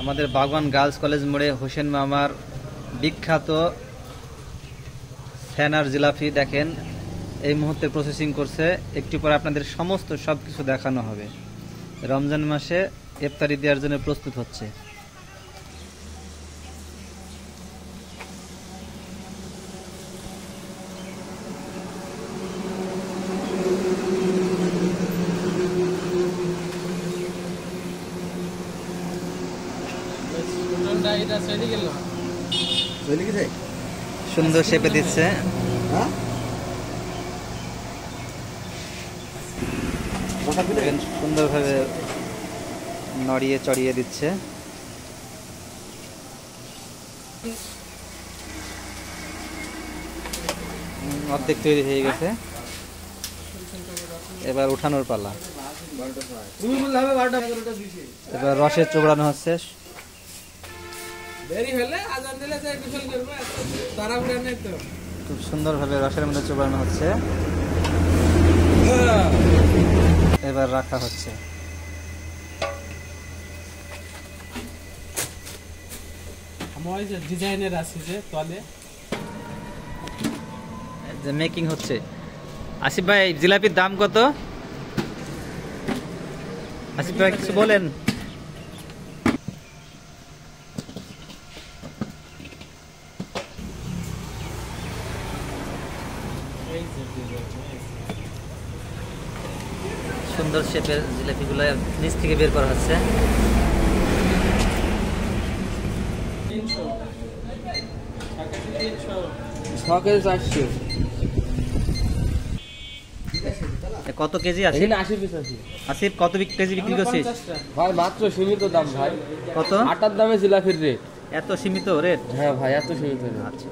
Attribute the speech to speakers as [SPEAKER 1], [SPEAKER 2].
[SPEAKER 1] আমাদের Baghban girls college মোড়ে হোসেন মামার বিখ্যাত ফ্যানার জিলাপি দেখেন এই মুহূর্তে প্রসেসিং করছে। একটু পরে আপনাদের সমস্ত সবকিছু দেখানো হবে। রমজান মাসে ইফতারি দেওয়ার জন্য প্রস্তুত হচ্ছে। সুন্দর শেপে দিচ্ছে। সুন্দরভাবে নড়িয়ে চড়িয়ে দিচ্ছে। অর্ধেক তৈরি হয়ে গেছে, এবার উঠানোর পালা। এবার রসে চোবড়ানো হচ্ছে। খুব সুন্দরভাবে রসের মধ্যে চোবড়ানো হচ্ছে, এবার রাখা হচ্ছে।
[SPEAKER 2] ডিজাইনের আছে যে তলে
[SPEAKER 1] যে মেকিং হচ্ছে। আসিফ ভাই, জিলাপির দাম কত? আসিফ ভাই কিছু বলেন। সুন্দর শেপের জিলাপিগুলো নিচ থেকে বের করা হচ্ছে। কত কেজি আছে?
[SPEAKER 2] 80 পিস আছে।
[SPEAKER 1] আসিফ কত কেজি বিক্রি করছিস?
[SPEAKER 2] ভাই মাত্র সীমিত দাম ভাই।
[SPEAKER 1] কত?
[SPEAKER 2] আটার দামে জিলাপির রেট।
[SPEAKER 1] এত সীমিত রেট?
[SPEAKER 2] হ্যাঁ ভাই, এত সীমিত রেট।
[SPEAKER 1] আচ্ছা।